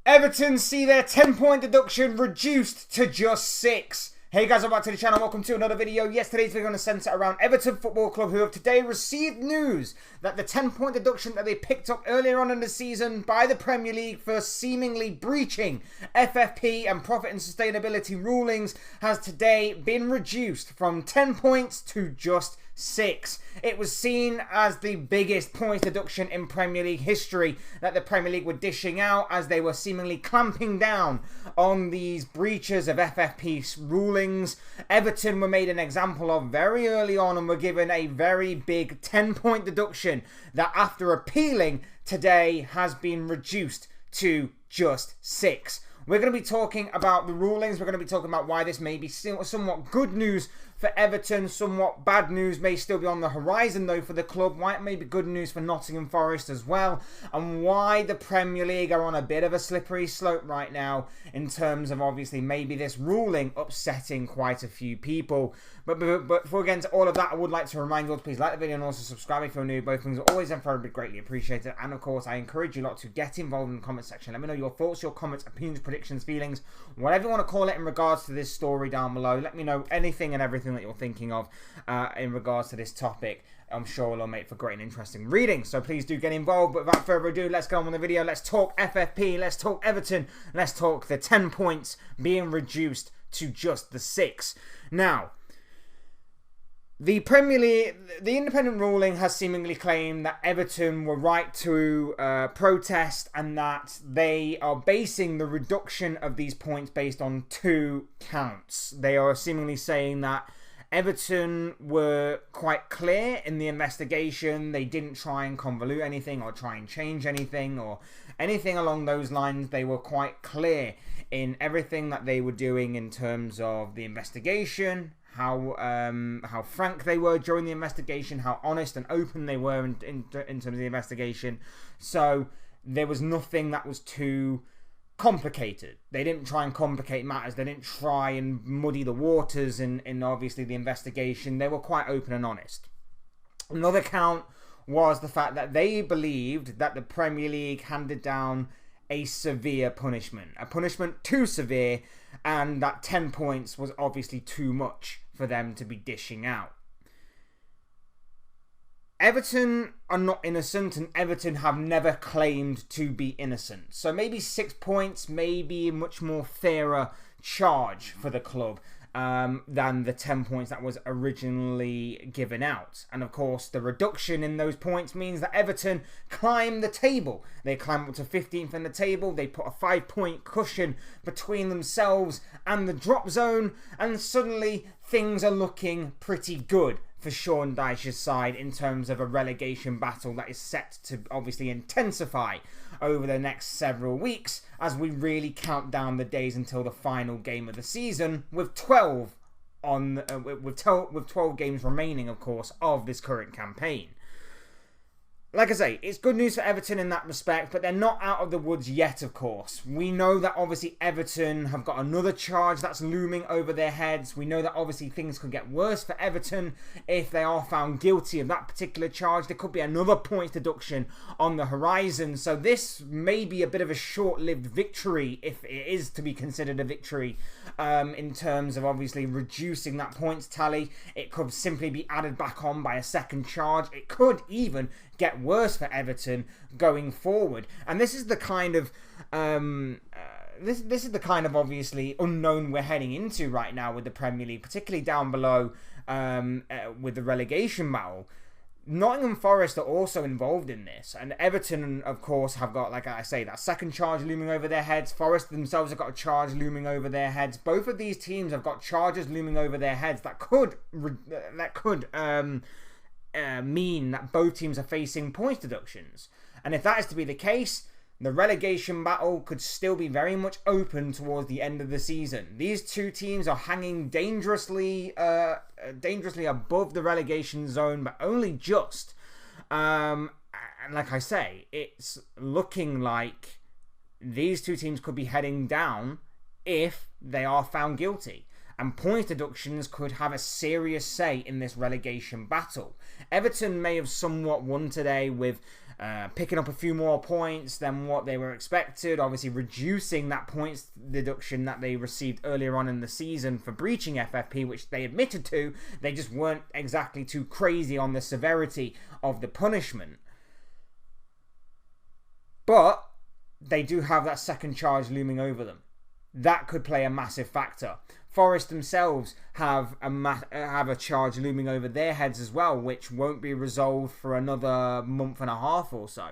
Everton see their 10-point deduction reduced to just 6. Hey guys, welcome back to the channel. Welcome to another video. Today's video going to centre around Everton Football Club, who have today received news that the 10-point deduction that they picked up earlier on in the season by the Premier League for seemingly breaching FFP and profit and sustainability rulings has today been reduced from 10 points to just 6. It was seen as the biggest points deduction in Premier League history that the Premier League were dishing out, as they were seemingly clamping down on these breaches of FFP rulings. Everton were made an example of very early on and were given a very big 10-point deduction that, after appealing, today has been reduced to just 6. We're going to be talking about the rulings. We're going to be talking about why this may be somewhat good news for Everton, somewhat bad news may still be on the horizon though for the club, why it may be good news for Nottingham Forest as well, and why the Premier League are on a bit of a slippery slope right now in terms of obviously maybe this ruling upsetting quite a few people. But before we get into all of that, I would like to remind you all to please like the video and also subscribe if you're new. Both things are always and forever greatly appreciated. And of course, I encourage you lot to get involved in the comment section. Let me know your thoughts, your comments, opinions, predictions, feelings, whatever you want to call it in regards to this story down below. Let me know anything and everything that you're thinking of in regards to this topic. I'm sure it'll make for great and interesting reading, so please do get involved. But without further ado, let's go on with the video. Let's talk FFP, let's talk Everton, let's talk the 10 points being reduced to just the 6. Now, the Premier League, the independent ruling has seemingly claimed that Everton were right to protest, and that they are basing the reduction of these points based on 2 counts. They are seemingly saying that Everton were quite clear in the investigation. They didn't try and convolute anything or try and change anything or anything along those lines. They were quite clear in everything that they were doing in terms of the investigation, how frank they were during the investigation, how honest and open they were in terms of the investigation. So there was nothing that was too complicated. They didn't try and complicate matters. They didn't try and muddy the waters in obviously the investigation. They were quite open and honest. Another count was the fact that they believed that the Premier League handed down a severe punishment, a punishment too severe, and that 10 points was obviously too much for them to be dishing out. Everton are not innocent, and Everton have never claimed to be innocent. So maybe 6 points may be a much more fairer charge for the club than the 10 points that was originally given out. And of course, the reduction in those points means that Everton climb the table. They climb up to 15th in the table. They put a 5-point cushion between themselves and the drop zone, and suddenly things are looking pretty good for Sean Dyche's side in terms of a relegation battle that is set to obviously intensify over the next several weeks as we really count down the days until the final game of the season, with 12 games remaining, of course, of this current campaign. Like I say, it's good news for Everton in that respect, but they're not out of the woods yet, of course. We know that obviously Everton have got another charge that's looming over their heads. We know that obviously things could get worse for Everton if they are found guilty of that particular charge. There could be another points deduction on the horizon. So this may be a bit of a short-lived victory, if it is to be considered a victory, in terms of obviously reducing that points tally. It could simply be added back on by a second charge. It could even get worse for Everton going forward, and this is the kind of this is the kind of obviously unknown we're heading into right now with the Premier League, particularly down below with the relegation battle. Nottingham Forest are also involved in this, and Everton, of course, have got, like I say, that second charge looming over their heads. Forest themselves have got a charge looming over their heads. Both of these teams have got charges looming over their heads that could mean that both teams are facing points deductions. And if that is to be the case, the relegation battle could still be very much open towards the end of the season. These two teams are hanging dangerously above the relegation zone, but only just. And like I say, it's looking like these two teams could be heading down if they are found guilty. And points deductions could have a serious say in this relegation battle. Everton may have somewhat won today with picking up a few more points than what they were expected, obviously reducing that points deduction that they received earlier on in the season for breaching FFP, which they admitted to. They just weren't exactly too crazy on the severity of the punishment. But they do have that second charge looming over them. That could play a massive factor. Forest themselves have a charge looming over their heads as well, which won't be resolved for another month and a half or so.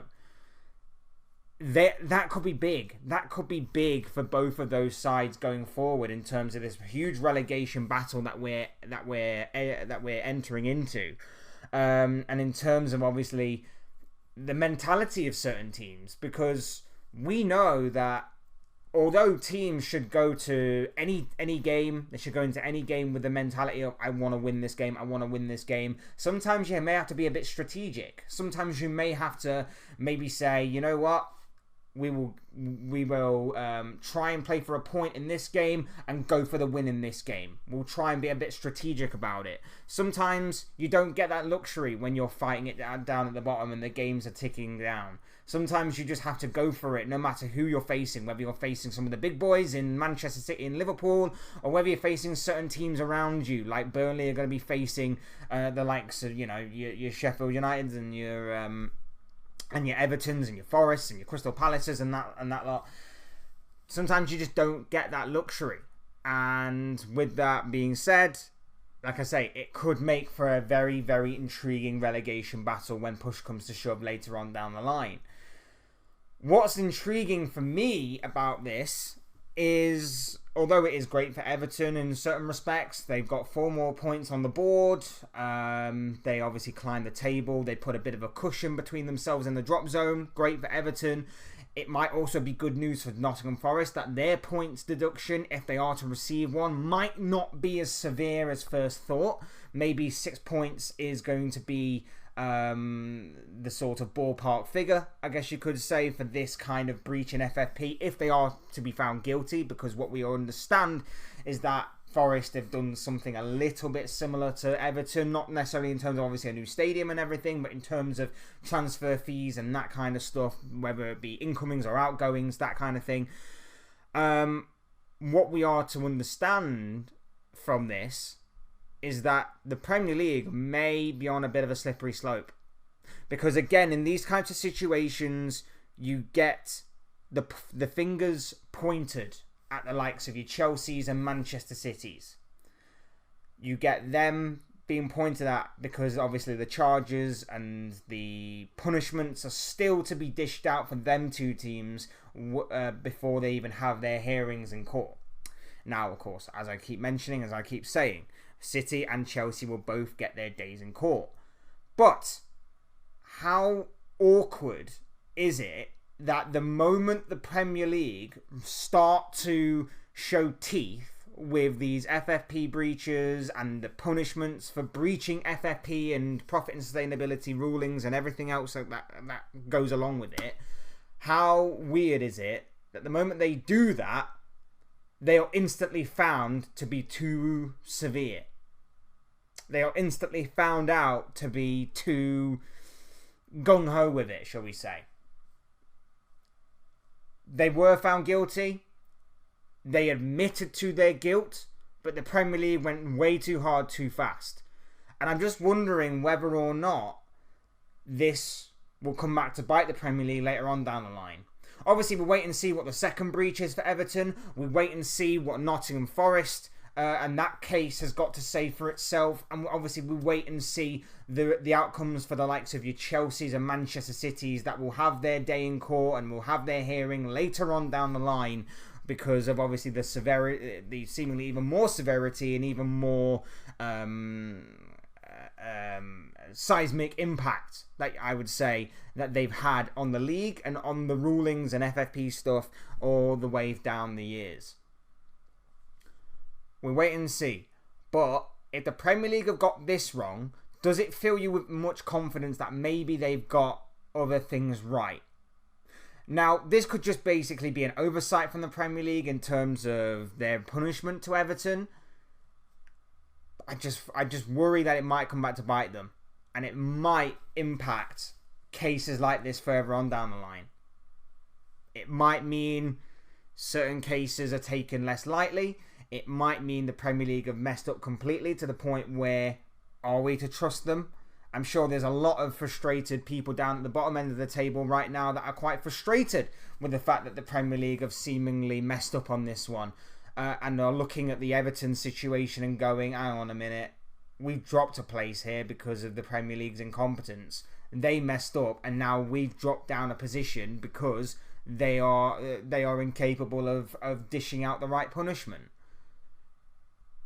That could be big. That could be big for both of those sides going forward in terms of this huge relegation battle that we're entering into, and in terms of obviously the mentality of certain teams, because we know that although teams should go to any game, they should go into any game with the mentality of, I want to win this game, I want to win this game. Sometimes you may have to be a bit strategic. Sometimes you may have to maybe say, you know what, we will try and play for a point in this game and go for the win in this game. We'll try and be a bit strategic about it. Sometimes you don't get that luxury when you're fighting it down at the bottom and the games are ticking down. Sometimes you just have to go for it no matter who you're facing, whether you're facing some of the big boys in Manchester City and Liverpool, or whether you're facing certain teams around you, like Burnley are going to be facing the likes of, you know, your Sheffield Uniteds and your Evertons and your Forests and your Crystal Palaces and that lot. Sometimes you just don't get that luxury. And with that being said, like I say, it could make for a very, very intriguing relegation battle when push comes to shove later on down the line. What's intriguing for me about this is, although it is great for Everton in certain respects, they've got 4 more points on the board. They obviously climbed the table. They put a bit of a cushion between themselves and the drop zone. Great for Everton. It might also be good news for Nottingham Forest that their points deduction, if they are to receive one, might not be as severe as first thought. Maybe 6 points is going to be the sort of ballpark figure, I guess you could say, for this kind of breach in FFP, if they are to be found guilty, because what we understand is that Forest have done something a little bit similar to Everton, not necessarily in terms of obviously a new stadium and everything, but in terms of transfer fees and that kind of stuff, whether it be incomings or outgoings, that kind of thing. What we are to understand from this is that the Premier League may be on a bit of a slippery slope. Because again, in these types of situations, you get the fingers pointed at the likes of your Chelseas and Manchester Cities. You get them being pointed at because obviously the charges and the punishments are still to be dished out for them two teams before they even have their hearings in court. Now, of course, as I keep mentioning, as I keep saying, City and Chelsea will both get their days in court. But how awkward is it that the moment the Premier League start to show teeth with these FFP breaches and the punishments for breaching FFP and profit and sustainability rulings and everything else that goes along with it, how weird is it that the moment they do that, they are instantly found to be too severe? They are instantly found out to be too gung-ho with it, shall we say. They were found guilty. They admitted to their guilt, but the Premier League went way too hard too fast. And I'm just wondering whether or not this will come back to bite the Premier League later on down the line. Obviously, we'll wait and see what the second breach is for Everton. We'll wait and see what Nottingham Forest and that case has got to say for itself. And obviously, we'll wait and see the outcomes for the likes of your Chelseas and Manchester Cities that will have their day in court and will have their hearing later on down the line because of obviously the severity, the seemingly even more severity and even more seismic impact, like I would say, that they've had on the league and on the rulings and FFP stuff all the way down the years. We'll wait and see. But if the Premier League have got this wrong, does it fill you with much confidence that maybe they've got other things right? Now, this could just basically be an oversight from the Premier League in terms of their punishment to Everton. I just worry that it might come back to bite them. And it might impact cases like this further on down the line. It might mean certain cases are taken less lightly. It might mean the Premier League have messed up completely to the point where, are we to trust them? I'm sure there's a lot of frustrated people down at the bottom end of the table right now that are quite frustrated with the fact that the Premier League have seemingly messed up on this one, and are looking at the Everton situation and going, hang on a minute, we've dropped a place here because of the Premier League's incompetence. They messed up, and now we've dropped down a position because they are incapable of dishing out the right punishment.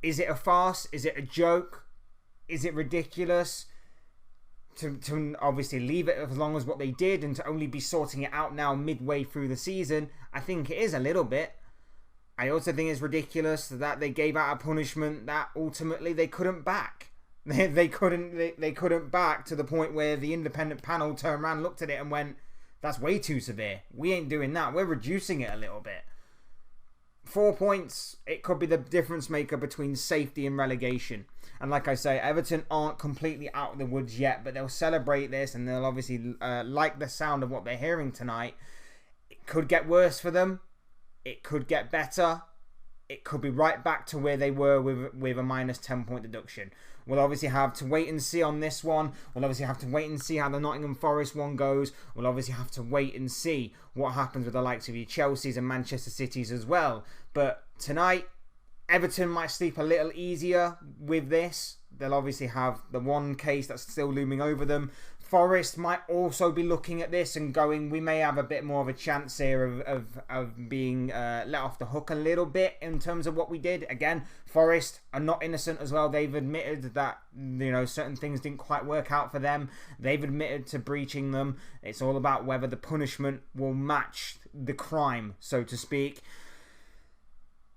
Is it a farce? Is it a joke? Is it ridiculous to obviously leave it as long as what they did and to only be sorting it out now midway through the season? I think it is a little bit. I also think it's ridiculous that they gave out a punishment that ultimately they couldn't back. They couldn't back to the point where the independent panel turned around, looked at it and went, that's way too severe. We ain't doing that. We're reducing it a little bit. 4 points, it could be the difference maker between safety and relegation. And like I say, Everton aren't completely out of the woods yet, but they'll celebrate this and they'll obviously like the sound of what they're hearing tonight. It could get worse for them. It could get better. It could be right back to where they were with a minus 10-point deduction. We'll obviously have to wait and see on this one. We'll obviously have to wait and see how the Nottingham Forest one goes. We'll obviously have to wait and see what happens with the likes of your Chelseas and Manchester Cities as well. But tonight, Everton might sleep a little easier with this. They'll obviously have the one case that's still looming over them. Forest might also be looking at this and going, we may have a bit more of a chance here of being let off the hook a little bit in terms of what we did. Again, Forest are not innocent as well. They've admitted that, you know, certain things didn't quite work out for them. They've admitted to breaching them. It's all about whether the punishment will match the crime, so to speak.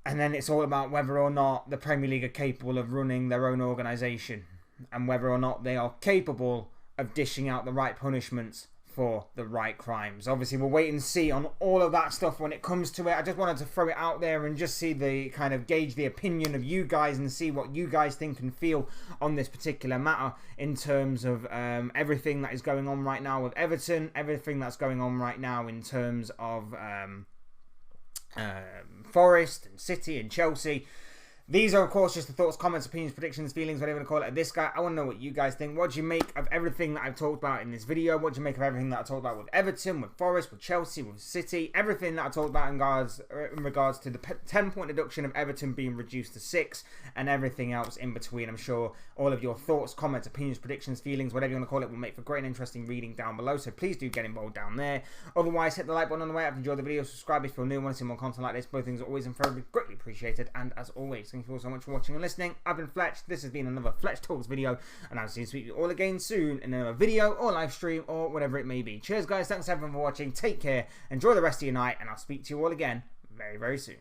And then it's all about whether or not the Premier League are capable of running their own organisation and whether or not they are capable of dishing out the right punishments for the right crimes. Obviously, we'll wait and see on all of that stuff when it comes to it. I just wanted to throw it out there and just see the kind of gauge the opinion of you guys and see what you guys think and feel on this particular matter in terms of everything that is going on right now with Everton, everything that's going on right now in terms of Forest and City and Chelsea. These are, of course, just the thoughts, comments, opinions, predictions, feelings, whatever you want to call it, of this guy. I want to know what you guys think. What do you make of everything that I've talked about in this video? What do you make of everything that I talked about with Everton, with Forest, with Chelsea, with City? Everything that I talked about in regards to the 10-point deduction of Everton being reduced to 6 and everything else in between. I'm sure all of your thoughts, comments, opinions, predictions, feelings, whatever you want to call it, will make for great and interesting reading down below. So please do get involved down there. Otherwise, hit the like button on the way up. Enjoy the video. Subscribe if you're new and want to see more content like this. Both things are always and forever greatly appreciated. And as always, thank you all so much for watching and listening. I've been Fletch. This has been another Fletch Talks video, and I'll see you all again soon in another video or live stream or whatever it may be. Cheers, guys. Thanks everyone for watching. Take care. Enjoy the rest of your night, and I'll speak to you all again very, very soon.